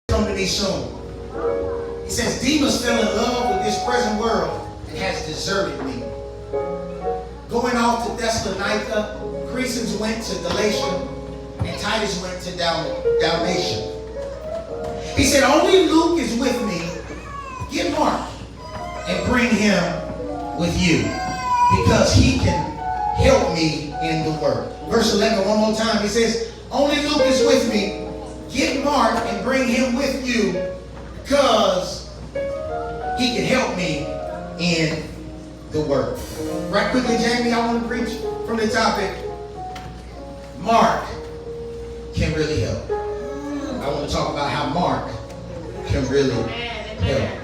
Come to me soon. He says, Demas fell in love with this present world and has deserted me. Going off to Thessalonica, Crescens went to Galatia, and Titus went to Dalmatia. He said, only Luke is with me. Get Mark and bring him with you, because he can help me in the work. Verse 11, one more time. He says, only Luke is with me. Get Mark and bring him with you, because he can help me in the work. Right quickly, Jamie, I want to preach from the topic. Mark can really help. I want to talk about how Mark can really help.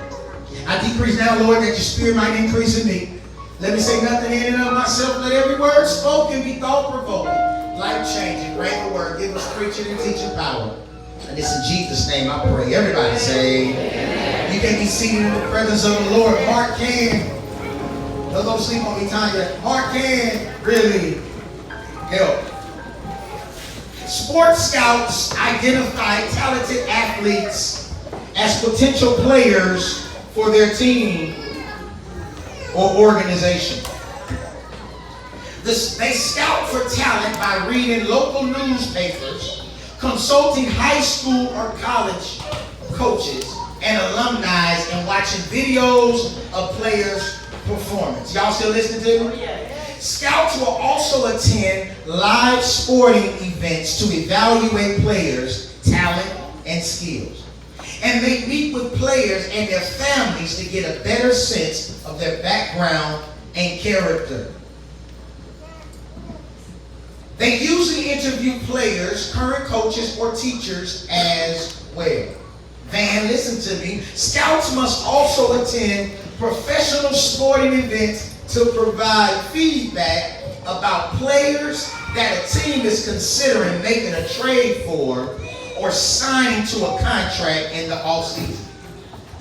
I decrease now, Lord, that your spirit might increase in me. Let me say nothing in and of myself. Let every word spoken be thought-provoking, life-changing. Bring the word. Give us preaching and teaching power. And it's in Jesus' name I pray. Everybody say amen. You can be seated in the presence of the Lord. Mark can. Don't go sleep on me, Tanya. Mark can really help. Sports scouts identify talented athletes as potential players for their team or organization. They scout for talent by reading local newspapers, consulting high school or college coaches and alumni, and watching videos of players' performance. Y'all still listening to me? Scouts will also attend live sporting events to evaluate players' talent and skills. And they meet with players and their families to get a better sense of their background and character. They usually interview players, current coaches, or teachers as well. Van, listen to me. Scouts must also attend professional sporting events to provide feedback about players that a team is considering making a trade for or signing to a contract in the offseason.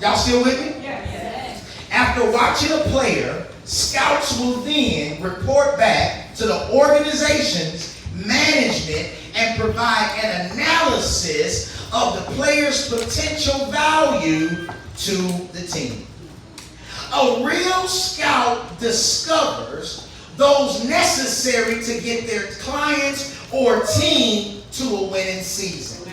Y'all still with me? Yeah. After watching a player, scouts will then report back to the organization's management and provide an analysis of the player's potential value to the team. A real scout discovers those necessary to get their clients or team to a winning season.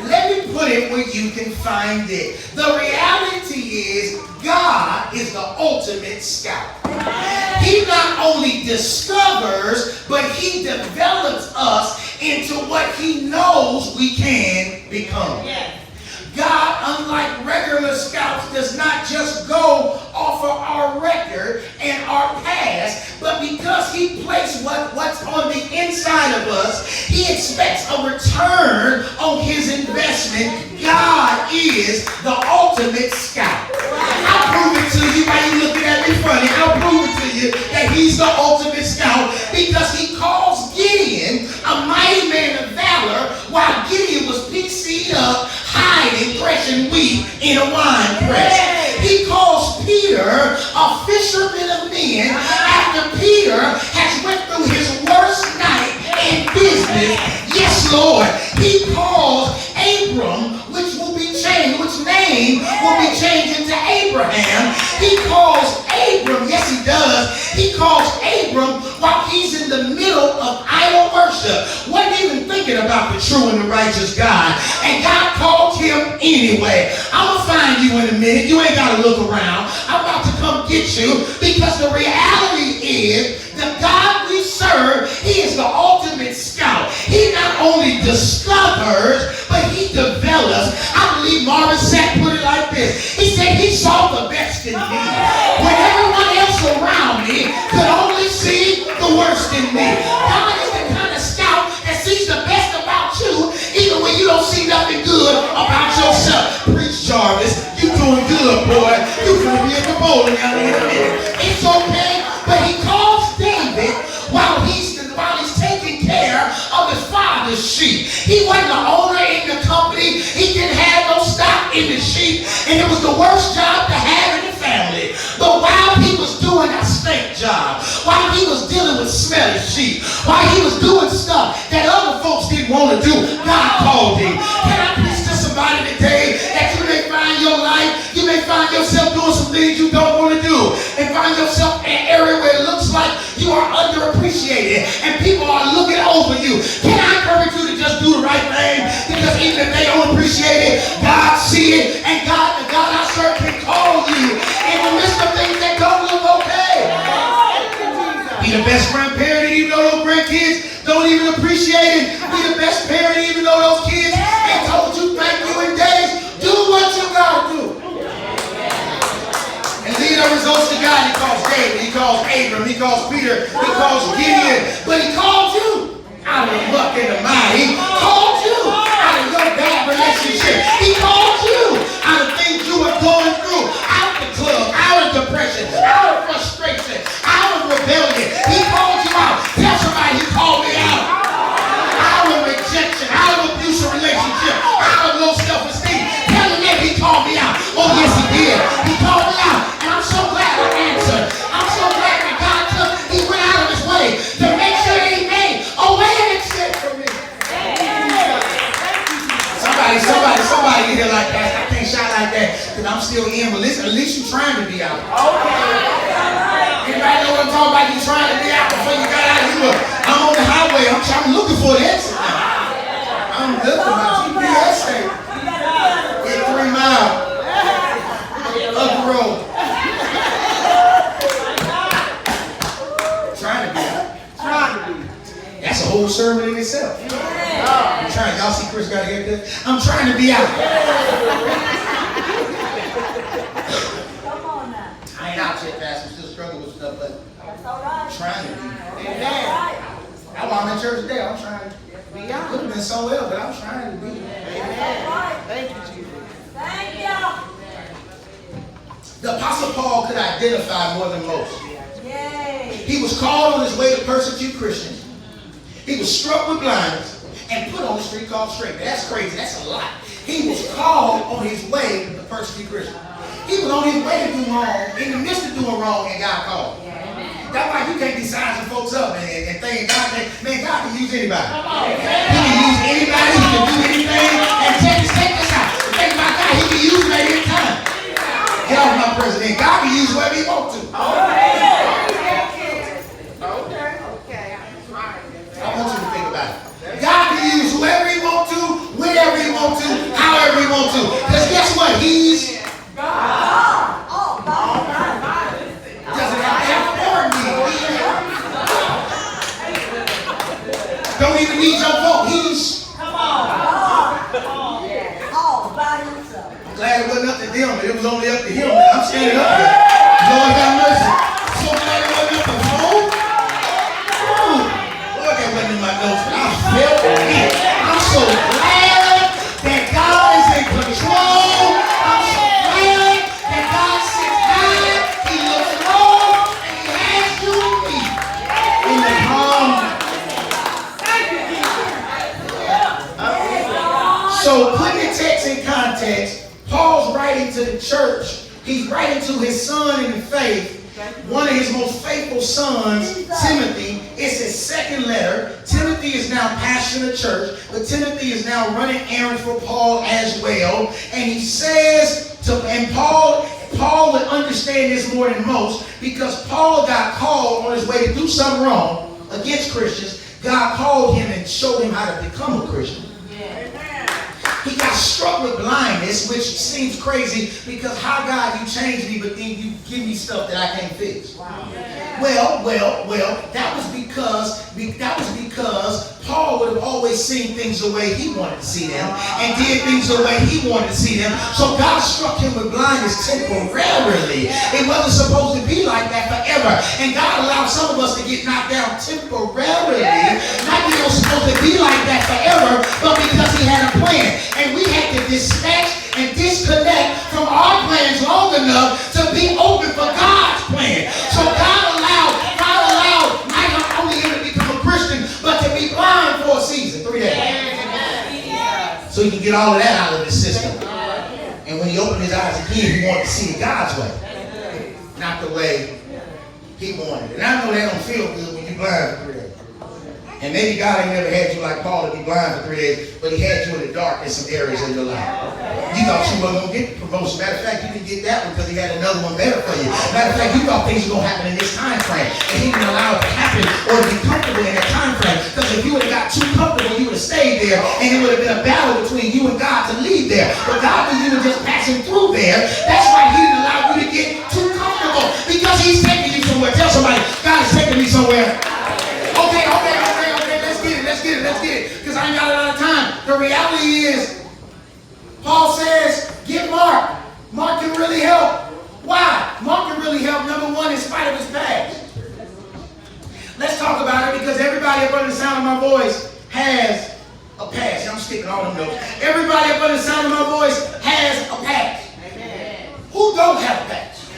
Let me put it where you can find it. The reality is, God is the ultimate scout. He not only discovers, but he develops us into what he knows we can become. God, unlike regular scouts, does not just go off of our record and our past, but because he placed what's on the inside of us, he expects a return on his investment. God is the ultimate scout. I'll prove it to you. Why you looking at me funny? I'll prove it to you that he's the ultimate scout, because he calls Gideon a mighty man of valor while Gideon was PC'd up, hiding, threshing wheat in a wine press. He calls Peter a fisherman of men after Peter has went through his worst night in business. Yes, Lord. He calls Abram, which name will be changed into Abraham. He calls Abram, yes he does. He calls Abram while he's in the middle of idol worship. Wasn't even thinking about the true and the righteous God. And God called him anyway. I'm going to find you in a minute. You ain't got to look around. I'm about to come get you, because the reality is the God we serve, he is the ultimate scout. He not only discovers, but he develops. I believe Marvin Sapp put it like this. He said he saw the best in me when everyone else around me could only see the worst in me. God is the kind of scout that sees the best about you even when you don't see nothing good about yourself. Preach, Jarvis. You doing good, boy. You gonna be at the bowling alley in a minute. It's okay, but he calls David while he's taking care of his father's sheep. He wasn't the owner in the company. He didn't have no stock in the sheep, and it was the worst job to have in the family. But while he was doing a stink job, while he was dealing with smelly sheep, while he was doing stuff that other folks didn't want to do, God called him. Can I preach to somebody today over you. Can I encourage you to just do the right thing? Because even if they don't appreciate it, God see it, and God I serve can call you in the midst of things that don't look okay. Be the best grandparent even though those grandkids don't even appreciate it. Be the best parent even though those kids ain't told you thank you in days. Do what you gotta do. And leave the results to God. He calls David, he calls Abram, he calls Peter, he calls Gideon. But he called you out of the muck and the mire. He called you out of your bad relationship. He called you out of things you were going through. Out of the club, out of depression, out of frustration, out of rebellion. He called you out. Tell somebody he called me out. Out of rejection, out of abusive relationship, out of low self-esteem. Tell him that he called me out. Oh yes he did. He called me out. And I'm so glad I answered. I'm so glad that God he went out of his way to make sure that he made a way of escape for me. Somebody in here like that. I can't shout like that because I'm still in. But listen, at least you're trying to be out. Anybody know what I'm talking about? You trying to be out before you got out. I'm on the highway. I'm looking for the exit now. I'm looking for my GPS thing. Get 3 miles up the road. Trying to be out. That's a whole sermon in itself. I'm trying. Y'all see Chris got a haircut? I'm trying to be out. Come on now. I ain't out yet, Pastor. I'm still struggling with stuff, but That's all right. I'm trying to be. That's all right. That's why I'm in church today. I'm trying to be out. Could have been somewhere else, but I'm trying to be. That's all right. Thank you, Jesus. Thank you. The Apostle Paul could identify more than most. Yay. He was called on his way to persecute Christians. He was struck with blindness and put on the street called straight. That's crazy. That's a lot. He was called on his way to persecute Christians. He was on his way to do wrong, in the midst of doing wrong, and God called. That's why you can't be sizing folks up and thinking God can use anybody. He can use anybody. He can do anything. And check this out. The thing about God, he can use it at any time. Get off my president. God can use whoever he wants to. I want you to think about it. God can use whoever he wants to, whenever he wants to, however he wants to. Because guess what? He's God. Oh, God. Doesn't have to have for me. Don't even need your vote. He's All by himself. I'm glad it wasn't up to them, but it was only up to him. I'm standing up here. Lord have mercy. So glad it wasn't up to home. Lord, that wasn't in my notes, but I felt it. I'm so glad that God is in control. I'm so glad that God sits high, he looks low, and he has you and me in the palm. So putting the text in context, Paul's writing to the church. He's writing to his son in the faith. One of his most faithful sons, Timothy. It's his second letter. Timothy is now pastoring the church, but Timothy is now running errands for Paul as well. And he says Paul would understand this more than most because Paul got called on his way to do something wrong against Christians. God called him and showed him how to become a Christian. He got struck with blindness, which seems crazy because how God you change me, but then you give me stuff that I can't fix. Wow. Well, that was because Paul would have always seen things the way he wanted to see them and did things the way he wanted to see them. So God struck him with blindness temporarily. It wasn't supposed to be like that forever. And God allowed some of us to get knocked down temporarily. Not that it was supposed to be like that forever, but because he had a plan. And we had to dispatch and disconnect from our plans long enough to be open for God's plan. So God allowed not only him to become a Christian, but to be blind for a season, 3 days. So he can get all of that out of his system. And when he opened his eyes again, he wanted to see it God's way, not the way he wanted it. And I know that don't feel good when you're blind for 3 days. And maybe God ain't never had you like Paul to be blind for 3 days, but he had you in the dark in some areas in your life. You thought you wasn't going to get the promotion. Matter of fact, you didn't get that one because he had another one better for you. Matter of fact, you thought things were going to happen in this time frame, and he didn't allow it to happen or to be comfortable in that time frame. Because if you would have got too comfortable, you would have stayed there, and it would have been a battle between you and God to leave there. But God knew you were just passing through there. That's why he didn't allow you to get too comfortable, because he's taking you somewhere. Tell somebody, God is taking me somewhere. Okay. Let's get it. Because I ain't got a lot of time. The reality is, Paul says, get Mark. Mark can really help. Why? Mark can really help, number one, in spite of his past. Let's talk about it, because everybody up under the sound of my voice has a past. I'm skipping all them notes. Everybody up under the sound of my voice has a past. Amen. Who don't have a past?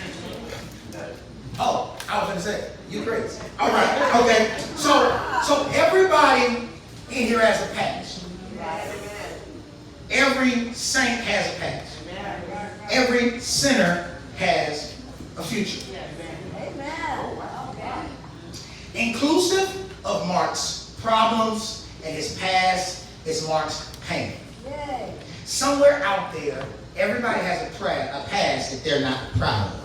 Oh, I was going to say, you crazy. All right, okay. So everybody in here has a past. Every saint has a past. Every sinner has a future. Inclusive of Mark's problems and his past is Mark's pain. Somewhere out there, everybody has a past that they're not proud of.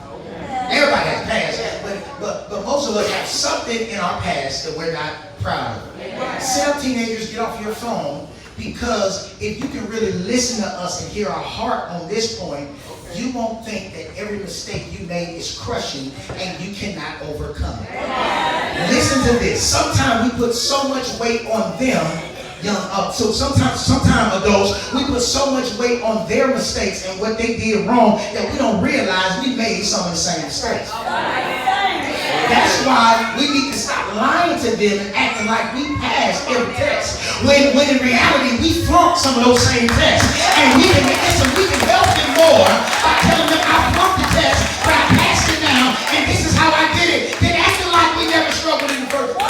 Everybody has a past, but most of us have something in our past that we're not proud of. Some teenagers, get off your phone, because if you can really listen to us and hear our heart on this point, you won't think that every mistake you made is crushing and you cannot overcome it. Listen to this. Sometimes we put so much weight on them, sometimes adults, we put so much weight on their mistakes and what they did wrong that we don't realize we made some of the same mistakes. That's why we need to stop lying to them and acting like we passed every test. When in reality, we flunked some of those same tests. And we can help them more by telling them I flunked the test, but I passed it now, and this is how I did it, than acting like we never struggled in the first place.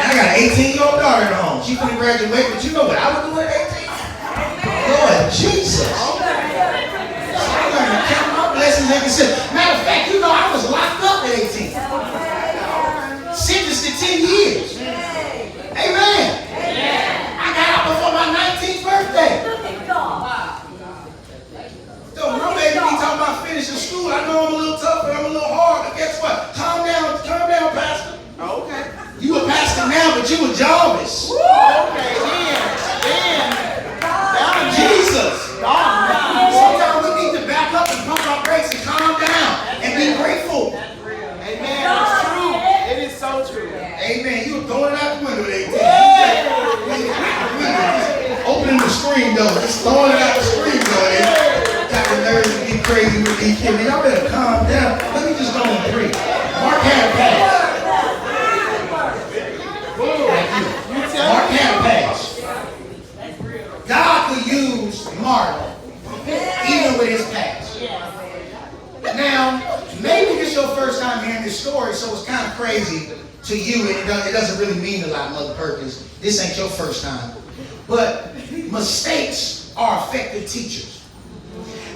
I got an 18-year-old daughter at home. She's going to graduate, but you know what I was doing at 18? Lord Jesus. I learned to count my blessings and consider. Matter of fact, you know I was locked up at 18. Sentenced to 10 years. Amen. I got out before my 19th birthday. So my baby be talking about finishing school. I know I'm a little tough and I'm a little hard, but guess what? Calm down, Pastor. Okay. You a pastor now, but you a Jarvis. Okay, then. Jesus. Sometimes we need to back up and pump our brakes and calm down and be grateful. Amen. That's true. It is so true. Amen. You were throwing it out the window at 18. Opening the screen door. Just throwing it out the screen door. Got the nerves to get crazy with these kids. Y'all better calm down. Let me just go and pray. Mark had a pass. Mark had a pass. God could use Mark even with his past. Now, maybe this is your first time hearing this story, so it's kind of crazy to you, and it doesn't really mean a lot, Mother Perkins. This ain't your first time. But mistakes are effective teachers.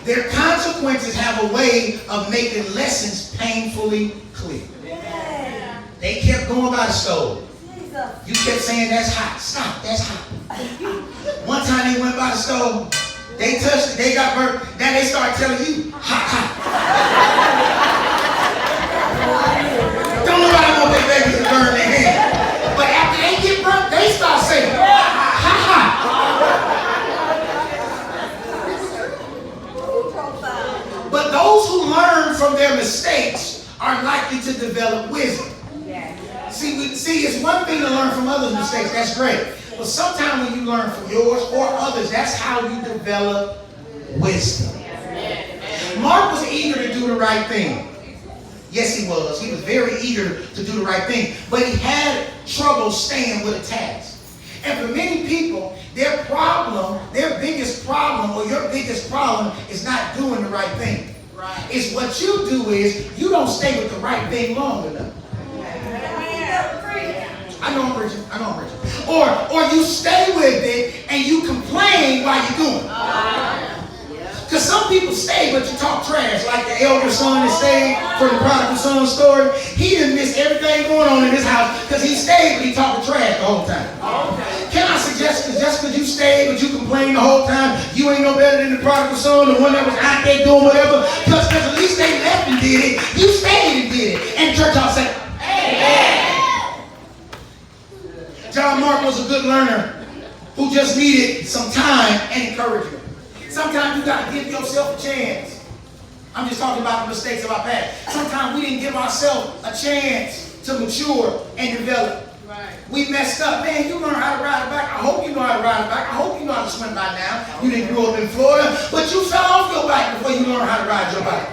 Their consequences have a way of making lessons painfully clear. They kept going by the stove. You kept saying, that's hot. Stop, that's hot. One time they went by the stove, they touched it, they got burnt. Now they start telling you, hot, hot. Don't nobody want their babies to burn their hand. But after they get burnt, they start saying, hot, hot. But those who learn from their mistakes are likely to develop wisdom. See, it's one thing to learn from others' mistakes. That's great. But sometimes when you learn from yours or others, that's how you develop wisdom. Mark was eager to do the right thing. Yes, he was. He was very eager to do the right thing. But he had trouble staying with a task. And for many people, their biggest problem, or your biggest problem is not doing the right thing. Right. It's what you do is you don't stay with the right thing long enough. I know I'm preaching. Or you stay with it and you complain while you're doing it. Because some people you stayed, but you talk trash. Like the elder son that stayed for the prodigal son story. He didn't miss everything going on in his house because he stayed, but he talking trash the whole time. Can I suggest that just because you stayed, but you complained the whole time, you ain't no better than the prodigal son, the one that was out there doing whatever? Because at least they left and did it. You stayed and did it. And church, I'll say, amen. John Mark was a good learner who just needed some time and encouragement. Sometimes you got to give yourself a chance. I'm just talking about the mistakes of our past. Sometimes we didn't give ourselves a chance to mature and develop. Right. We messed up. Man, you learn how to ride a bike. I hope you know how to ride a bike. I hope you know how to swim by now. You didn't grow up in Florida, but you fell off your bike before you learned how to ride your bike.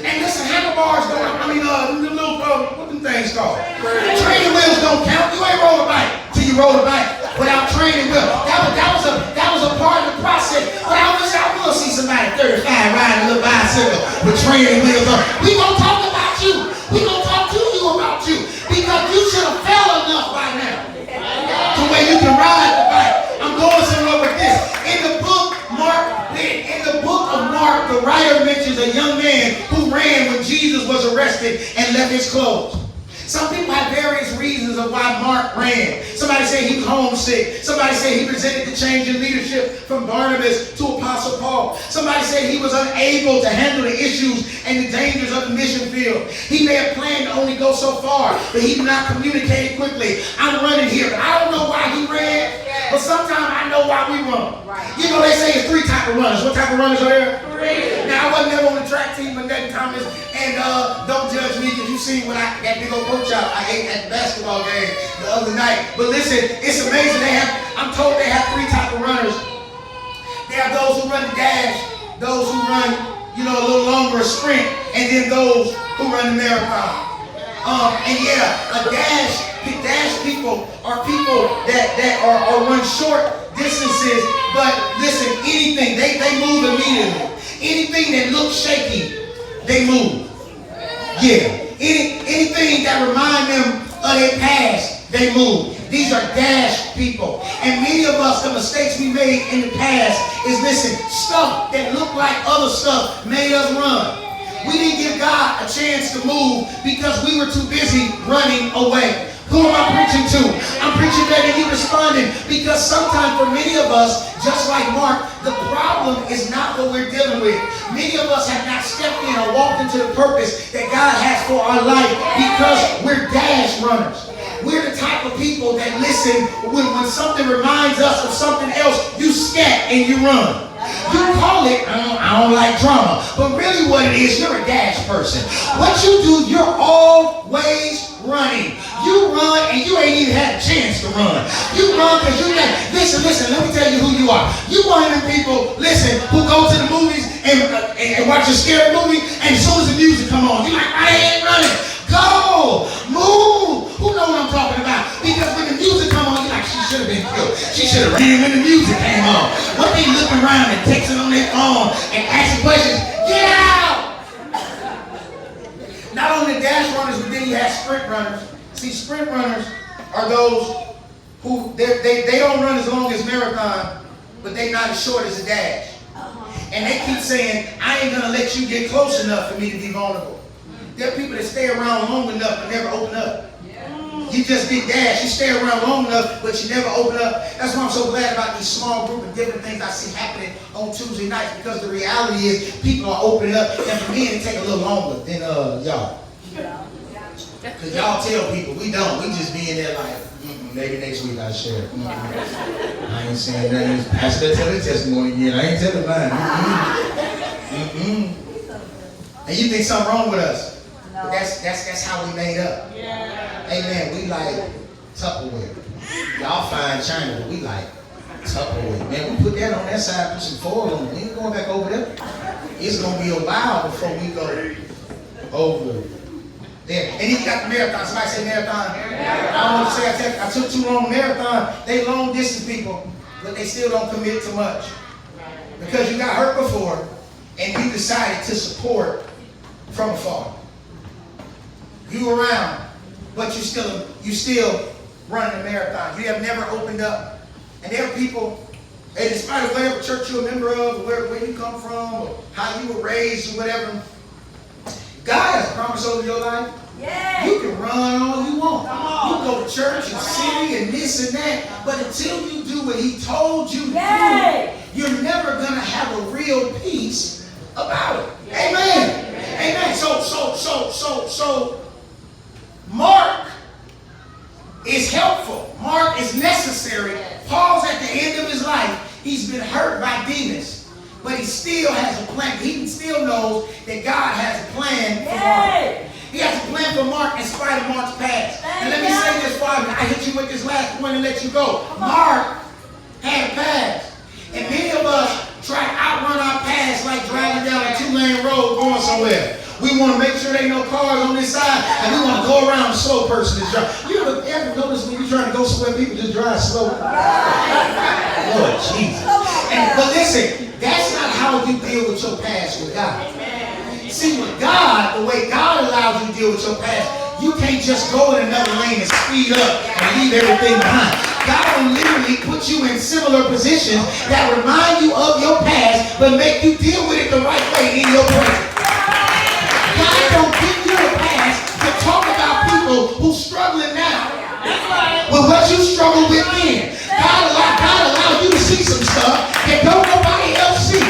And listen, handlebars don't, the little, what them things called? Training wheels don't count. You ain't roll a bike till you roll a bike without training wheels. That was a part of the process. But I will see somebody 35 riding a little bicycle with training wheels on. We gonna talk about you. We gonna talk to you about you because you should have fell enough by now to where you can ride the bike. I'm going somewhere with this. In the book of Mark, the writer mentions a young man who ran when Jesus was arrested and left his clothes. Some people have various reasons of why Mark ran. Somebody say he was homesick. Somebody say he resented the change in leadership from Barnabas to Apostle Paul. Somebody say he was unable to handle the issues and the dangers of the mission field. He may have planned to only go so far, but he did not communicate quickly. I'm running here, but I don't know why he ran, but sometimes I know why we run. You know, they say it's 3 types of runners. What type of runners are there? 3. Now, I wasn't never on the track team or nothing, Thomas, and don't judge me because you seen when that big old coach out I ate at the basketball game the other night. But listen, it's amazing. I'm told they have 3 types of runners. They have those who run the dash, those who run, a little longer sprint, and then those who run the marathon. A dash people are people that are run short distances, but listen, anything, they move immediately. Anything that looks shaky, they move. Yeah. Anything that remind them of their past, they move. These are dash people. And many of us, the mistakes we made in the past is, listen, stuff that looked like other stuff made us run. We didn't give God a chance to move because we were too busy running away. Who am I preaching to? I'm preaching that and you responding because sometimes for many of us, just like Mark, the problem is not what we're dealing with. Many of us have not stepped in or walked into the purpose that God has for our life because we're dash runners. We're the type of people that listen when something reminds us of something else, you scat and you run. You call it, I don't like drama, but really what it is, you're a dash person. What you do, you're always running. You run and you ain't even had a chance to run. You run because you like, listen, let me tell you who you are. You one of them people, listen, who go to the movies and watch a scary movie, and as soon as the music come on, you're like, I ain't running. Go, move. Who know what I'm talking about? Because when the music come on, you're like, she should have been killed. She should have ran when the music came on. What they looking around and texting on their phone and asking questions? Get out! Not only dash runners, but then you have sprint runners. See, sprint runners are those who, they don't run as long as marathon, but they not as short as a dash. And they keep saying, I ain't gonna let you get close enough for me to be vulnerable. There are people that stay around long enough but never open up. You just get dash. You stay around long enough, but you never open up. That's why I'm so glad about these small group of different things I see happening on Tuesday nights, because the reality is people are opening up, and for me it take a little longer than y'all. Because y'all tell people, we don't. We just be in there like, maybe next week I'll share it. I ain't saying nothing. Pastor, tell the testimony again. I ain't telling mine. And you think something wrong with us. But that's how we made up. Amen. We like Tupperware. Y'all find China, but we like Tupperware. Man, we put that on that side, put some foil on it. We ain't going back over there. It's going to be a while before we go over there. And you got the marathon. Somebody say marathon. I don't want to say I took too long a marathon. They long distance people, but they still don't commit to much. Because you got hurt before, and you decided to support from afar. You around, but you still running a marathon. You have never opened up. And there are people, And in spite of whatever church you're a member of, or where you come from, or how you were raised, or whatever, God has a promise over your life. Yes. You can run all you want. You can go to church and city and this and that, but until you do what He told you to do, you're never going to have a real peace about it. Amen. Amen. So Mark is helpful. Mark is necessary. Paul's at the end of his life. He's been hurt by demons, but he still has a plan. He still knows that God has a plan for Mark. He has a plan for Mark in spite of Mark's past. And let me say this, Father. I hit you with this last point and let you go. Mark had a past. And many of us try to outrun our past like driving down a 2-lane road going somewhere. We want to make sure there ain't no cars on this side, and we want to go around a slow person that's driving. You ever notice when you're trying to go somewhere, people just drive slow? Lord Jesus. But listen, that's not how you deal with your past with God. See, with God, the way God allows you to deal with your past, you can't just go in another lane and speed up and leave everything behind. God will literally put you in similar positions that remind you of your past, but make you deal with it the right way in your present. God don't give you a pass to talk about people who's struggling now with what you struggled with then. God allowed you to see some stuff that don't nobody else see.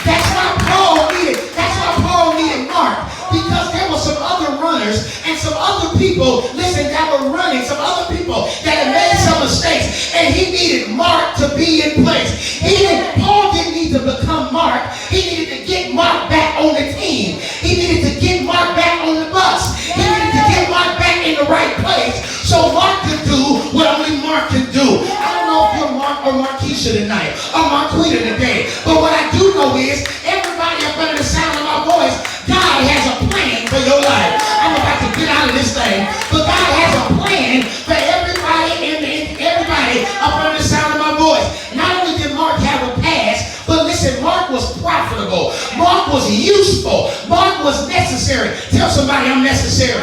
That's why Paul needed Mark, because there were some other runners and some other people, listen, that were running, some other people that had made some mistakes, and he needed Mark to be in place. Paul didn't need to become Mark. He needed to get Mark back on the team. He needed to get Mark back on the bus. He needed to get Mark back in the right place so Mark could do what only Mark can do. I don't know if you're Mark or Marquisha tonight or Marquita today, but what I do know is everybody up under the sound of my voice, God has a plan for your life. I'm about to get out of this thing, but God has a plan for everybody up under the sound of my voice. Not only did Mark have a past, but listen, Mark was profitable. Mark was useful. Mark was necessary. Tell somebody I'm necessary.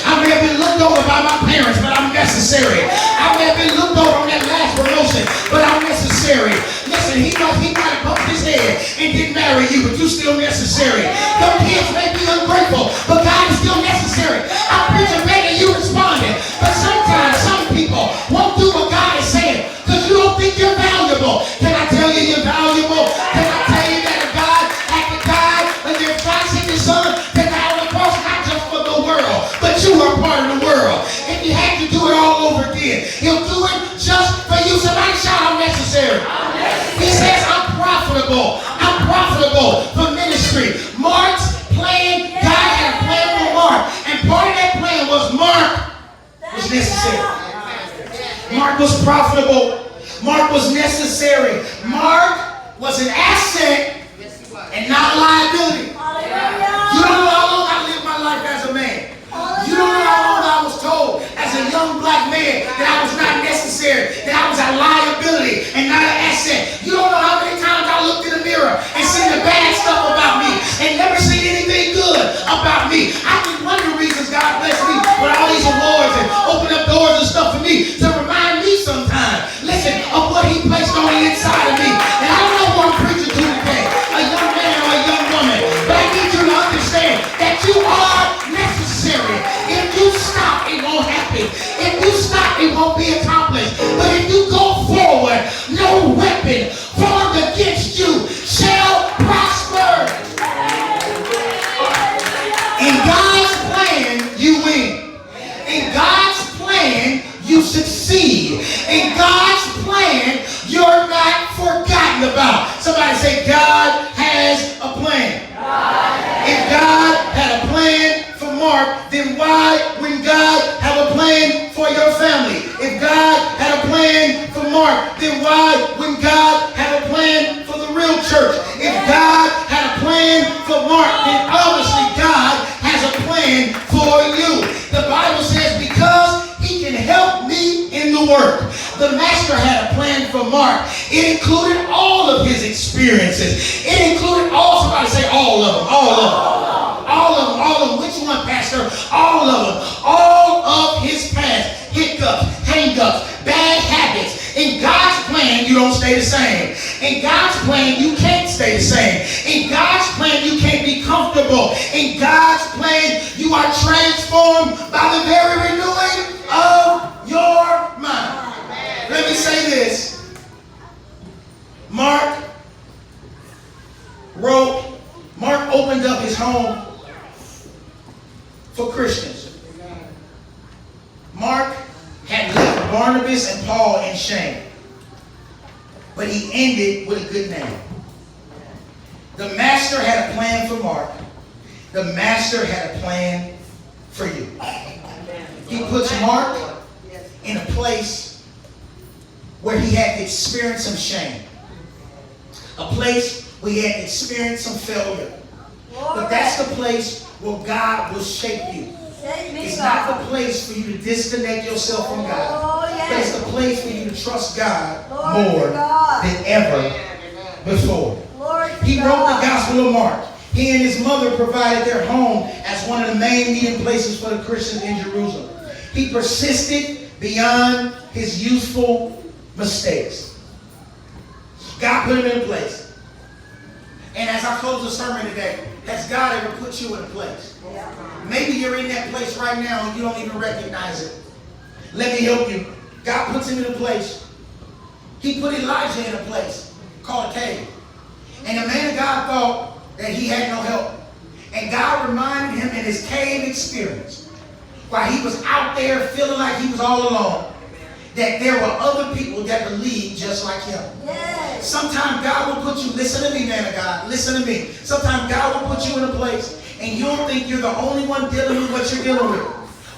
I may have been looked over by my parents, but I'm necessary. I may have been looked over on that last promotion, but I'm necessary. Listen, he might have bumped his head and didn't marry you, but you're still necessary. Your kids may be ungrateful, but God is still necessary. I'm preaching better, you responding. But sometimes some people won't do what God is saying because you don't think you're valuable. Can I tell you you're valuable? Can I tell you that if God had to die when their Christ in His Son to die on the cross, not just for the world, but you are part of the world. If He had to do it all over again, He'll do it just for you. Somebody shout, I'm necessary. He says, I'm profitable. I'm profitable for ministry. Mark's plan, God had a plan for Mark. And part of that plan was Mark was necessary. Mark was profitable. Mark was necessary. Mark was an asset and not a liability. You don't know how long I lived my life as a man. You don't know how long I was told as a young black man that I was not necessary, that I was a liability and not an asset. You don't know how many times I looked in the mirror and seen the bad stuff about me and never seen anything good about me. I think one of the reasons God blessed me with all these awards and opened up doors and stuff for me to remind me sometimes, listen, of what He placed on the inside of me. And I don't know who I'm preaching to today, a young man or a young woman, but I need you to understand that you are necessary. If you stop, it won't happen. If you stop, it won't be accomplished. But if you go forward, no weapon formed against you shall prosper. In God's plan, you win. In God's plan, you succeed. In God's plan, you're not forgotten about. Somebody say, God has a plan. If God had a plan for Mark, then why wouldn't God have a plan for your family? If God had a plan for Mark, then why wouldn't God have a plan for the real church? If God had a plan for Mark, then obviously God has a plan for you. The Bible says, because He can help me in the work. The Master had a plan for Mark. It included all of his experiences. It included all, somebody say all of them, all of them. All of them, all of them. Which one, Pastor? All of them. All of his past. Hiccups, hang-ups, bad habits. In God's plan, you stay the same. In God's plan, you can't stay the same. In God's plan, you can't be comfortable. In God's plan, you are transformed by the very renewing of your mind. Let me say this. Mark opened up his home for Christians. Mark had left Barnabas and Paul in shame, but he ended with a good name. The master had a plan for Mark. The master had a plan for you. He puts Mark in a place where he had to experience some shame. A place where he had to experience some failure. But that's the place where God will shape you. It's not the place for you to disconnect yourself from God. But it's the place for you to trust God more than ever before. He wrote the Gospel of Mark. He and his mother provided their home as one of the main meeting places for the Christians in Jerusalem. He persisted beyond his youthful mistakes. God put him in a place. And as I close the sermon today, has God ever put you in a place? Maybe you're in that place right now and you don't even recognize it. Let me help you. God puts him in a place. He put Elijah in a place called a cave. And the man of God thought that he had no help. And God reminded him in his cave experience, while he was out there feeling like he was all alone, that there were other people that believed just like him. Yes. Sometimes God will put you, listen to me, man of God, listen to me. Sometimes God will put you in a place and you don't think you're the only one dealing with what you're dealing with.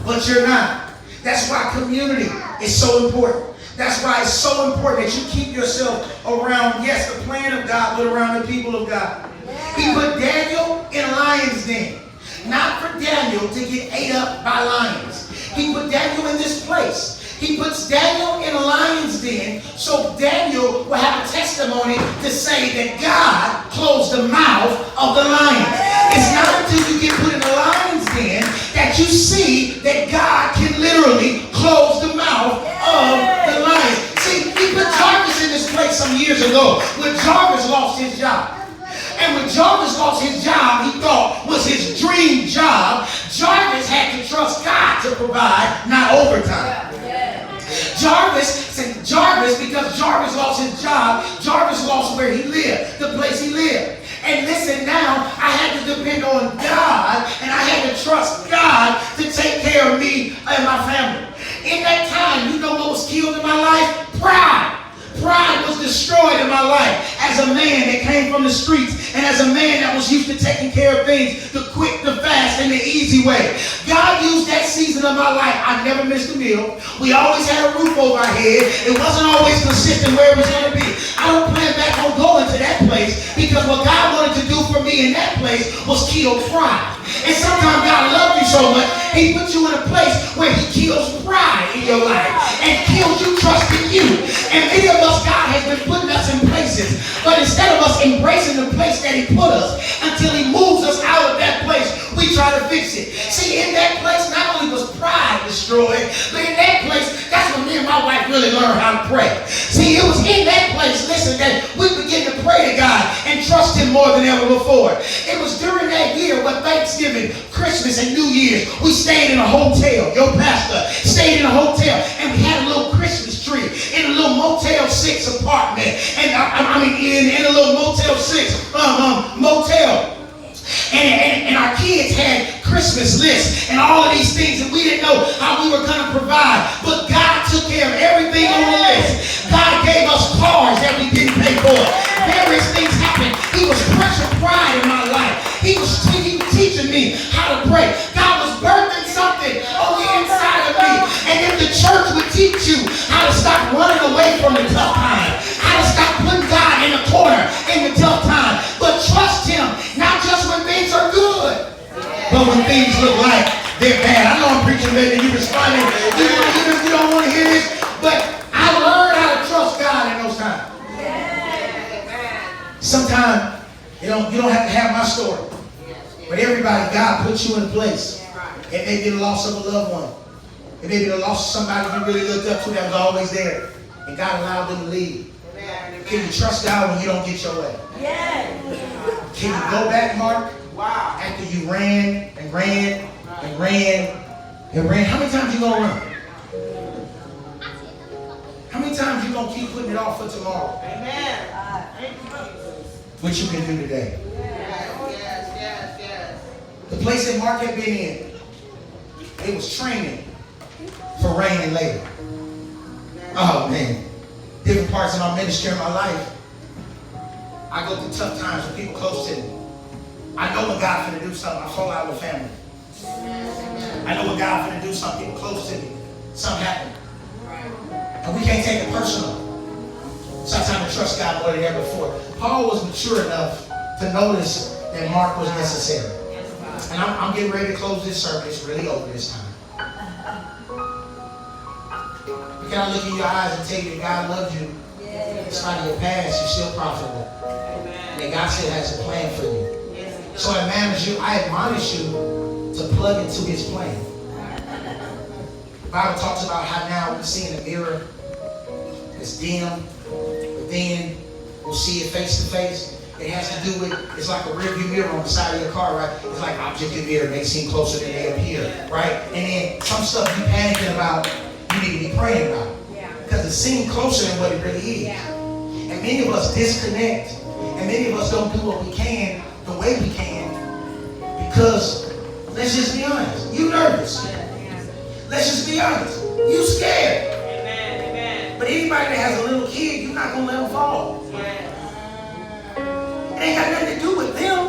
But you're not. That's why community is so important. That's why it's so important that you keep yourself around, yes, the plan of God, but around the people of God. Yeah. He put Daniel in a lion's den. Not for Daniel to get ate up by lions. He put Daniel in this place. He puts Daniel in a lion's den so Daniel will have a testimony to say that God closed the mouth of the lion. It's not until you get put in a lion's den that you see that God can literally close the mouth of the lion. See, he put Jarvis in this place some years ago when Jarvis lost his job. And when Jarvis lost his job, he thought was his dream job, Jarvis had to trust God to provide, not overtime. Jarvis, because Jarvis lost his job, Jarvis lost where he lived, the place he lived. And listen, now I had to depend on God, and I had to trust God to take care of me and my family. In that time, you know what was killed in my life? Pride. Pride was destroyed in my life as a man that came from the streets and as a man that was used to taking care of things the quick, the fast, and the easy way. God used that season of my life. I never missed a meal. We always had a roof over our head. It wasn't always consistent where it was going to be. I don't plan back on going to that place because what God wanted to do for me in that place was kill pride. And sometimes God loves you so much, he puts you in a place where he kills pride in your life and kills you trusting you. And many of us, God has been putting us in places, but instead of us embracing the place that he put us until he moves us out of that place, we try to fix it. See, in that place, not only was pride destroyed, but in that place, that's when me and my wife really learned how to pray. See, it was in that place, listen, that we began to pray to God and trust him more than ever before. It was during that year when Thanksgiving, Christmas, and New Year's, we stayed in a hotel. Your pastor stayed in a hotel, and we had a little Christmas tree in a little Motel 6 apartment. And in a little Motel 6 motel. And our kids had Christmas lists and all of these things, and we didn't know how we were going to provide. But God took care of everything on the list. God gave us cars that we didn't pay for. Various things happened. He was crushing pride in my life. He was teaching me how to pray. God was birthing something on the inside of me. And if the church would teach you how to stop running away from the tough time, how to stop putting God in the corner in the tough time, but trust him, not just when things are good, but when things look like they're bad. I know I'm preaching better than you responding. You don't want to hear this, but I learned how to trust God in those times. Sometimes you don't have to have my story, but everybody, God puts you in a place. It may be the loss of a loved one. It may be the loss of somebody you really looked up to that was always there, and God allowed them to leave. Can you trust God when you don't get your way? Yes. Can you go back, Mark? Wow. After you ran and ran and ran and ran. How many times you gonna run? How many times you gonna keep putting it off for tomorrow? Amen. Thank you, Jesus. What you can do today. Yes. The place that Mark had been in, it was training for rain and labor. Oh man. Different parts of my ministry in my life, I go through tough times with people close to me. I know when God's going to do something. I fall out with family. I know when God's going to do something. People close to me. Something happened. And we can't take it personal. Sometimes I trust God more than ever before. Paul was mature enough to notice that Mark was necessary. And I'm getting ready to close this sermon. It's really over this time. But can I look in your eyes and tell you that God loves you? In spite of your past, you're still profitable. And God still has a plan for you. So I admonish you to plug into his plan. The Bible talks about how now we see in the mirror, it's dim, but then we'll see it face to face. It has to do with, it's like a rearview mirror on the side of your car, right? It's like objective mirror, they seem closer than they appear, right? And then some stuff you panicking about, you need to be praying about. Because it seems closer than what it really is. And many of us disconnect, and many of us don't do what we can the way we can, because let's just be honest, you nervous. Let's just be honest, you scared. Amen. But anybody that has a little kid, you're not gonna let them fall. It ain't got nothing to do with them.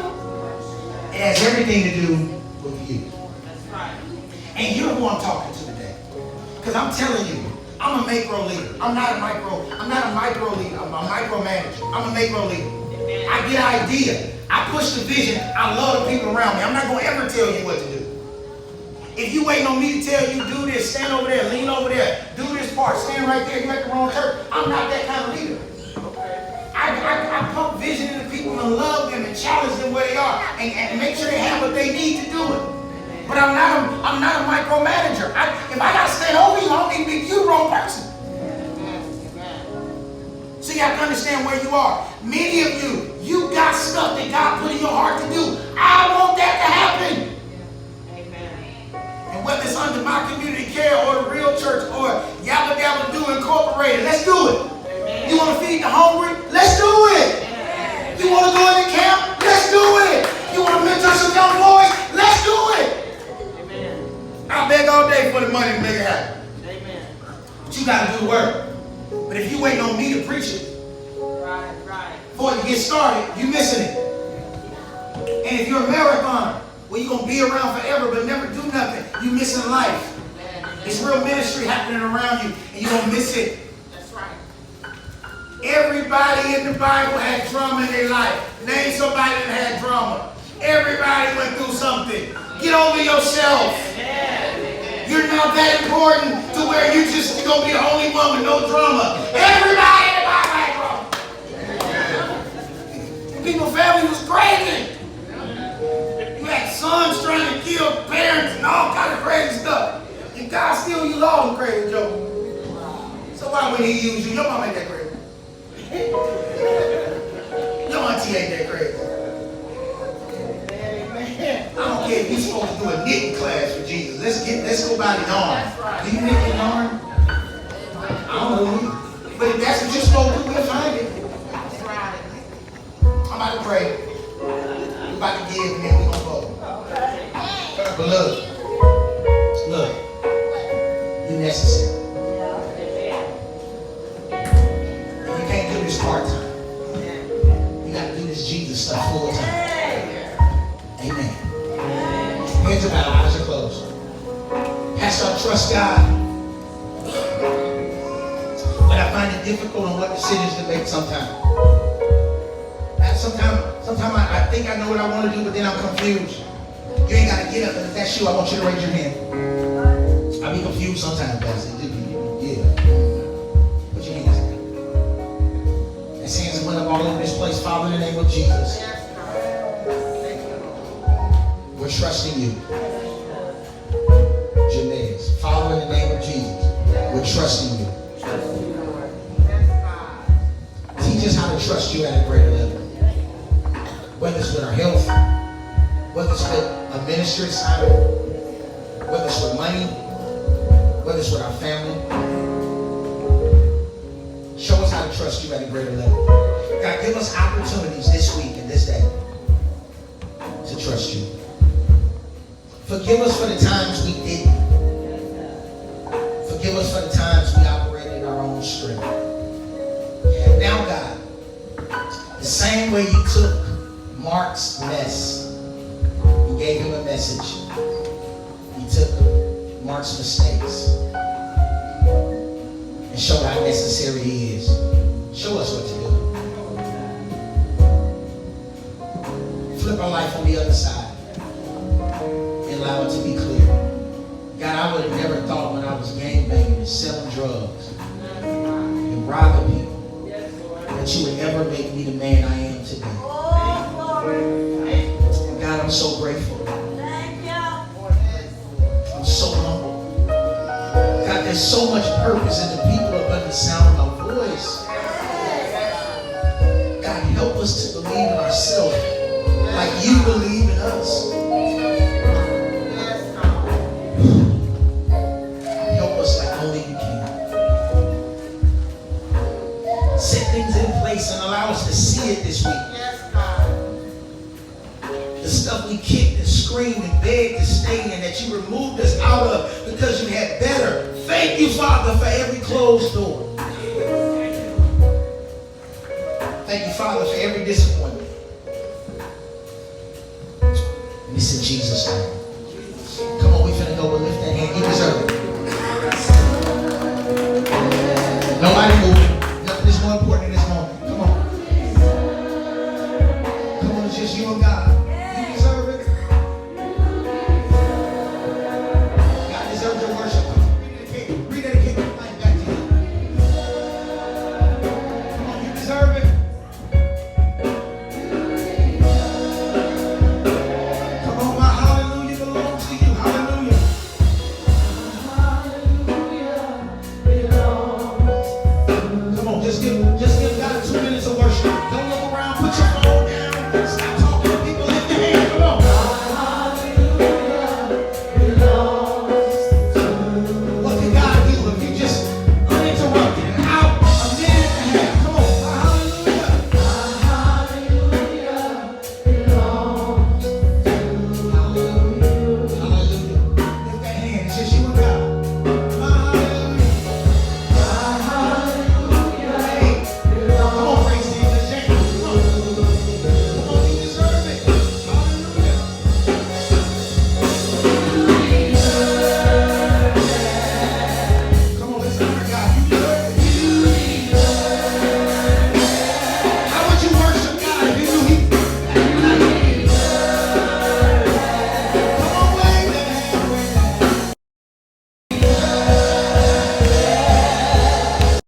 It has everything to do with you. That's right. And you're who I'm talking to today. Because I'm telling you, I'm a macro leader. I'm not a micro leader. I'm a micromanager. I'm a macro leader. I get an idea. I push the vision. I love the people around me. I'm not going to ever tell you what to do. If you waiting on me to tell you, do this, stand over there, lean over there, do this part, stand right there, you at the wrong turn. I'm not that kind of leader. I pump vision into people and love them and challenge them where they are and make sure they have what they need to do it. But I'm not a micromanager. If I got to stand over you, I don't need to be you the wrong person. So you have to understand where you are. Many of you got stuff that God put in your heart to do. I want that to happen. And whether it's under my community care or the real church or Yabba Dabba Do Incorporated, let's do it. You want to feed the hungry? Let's do it. You want to go in the camp? Let's do it. You want to mentor some young boys? Let's do it. I beg all day for the money to make it happen. Amen. But you got to do the work. But if you waiting on me to preach it, Right. before you get started, you missing it. And if you're a marathoner, well, you're going to be around forever but never do nothing, you missing life. It's real ministry happening around you, and you're going to miss it. That's right. Everybody in the Bible had drama in their life. Name somebody that had drama. Everybody went through something. Get over yourself. You're not that important to where you're just going to be the only one with no drama. Everybody in the Bible had drama. People's family was crazy. You had sons trying to kill parents and all kind of crazy stuff. And God still used all them crazy jokes. So why would he use you? Your mom ain't that crazy. Your auntie ain't that crazy. I don't care if you're supposed to do a knitting class for Jesus. Let's go buy the yarn. Do you knit the yarn? I don't know. But if that's what you're supposed to do, we'll find it. That's right. I'm about to pray. We're about to give and then we're going to vote. But look, you're necessary. And you can't do this part-time. You got to do this Jesus stuff full-time. Amen. Heads are bowed, eyes are closed. Pastor, I trust God. But I find it difficult on what decisions to make sometimes. Sometimes I think I know what I want to do, but then I'm confused. You ain't got to get up, and if that's you, I want you to raise your hand. I be confused sometimes, Pastor. Yeah. Put your hands down. His hands went up all over this place. Father, in the name of Jesus, we're trusting you. Janae's. Father, in the name of Jesus, we're trusting you. Teach us to trust you at a greater level. Whether it's with our health, whether it's with a ministry assignment, whether it's with money, whether it's with our family. Show us how to trust you at a greater level. God, give us opportunities this week and this day to trust you. Forgive us for the times we didn't. Forgive us for the times we operated in our own strength. Now, God, the same way you took Mark's mess, you gave him a message. You took Mark's mistakes and showed how necessary he is. Show us what to do. Flip our life on the other side and allow it to be clear. God, I would have never thought when I was gangbanging and selling drugs and robbing people that you would ever make me the man I am today. And God, I'm so grateful. Thank you. I'm so humble. God, there's so much purpose in the people up under the sound of my voice. God, help us to believe in ourselves like you believe in us. Help us like only you can. Set things in place and allow us to see it this week. The stuff we kicked and screamed and begged to stay in that you removed us out of because you had better. Thank you, Father, for every closed door. Thank you, Father, for every disappointment. And it's in Jesus' name. Come on, we finna go. We'll lift that hand. You deserve it. Nobody moving. Nothing is more important in this moment. Come on. Come on, it's just you and God.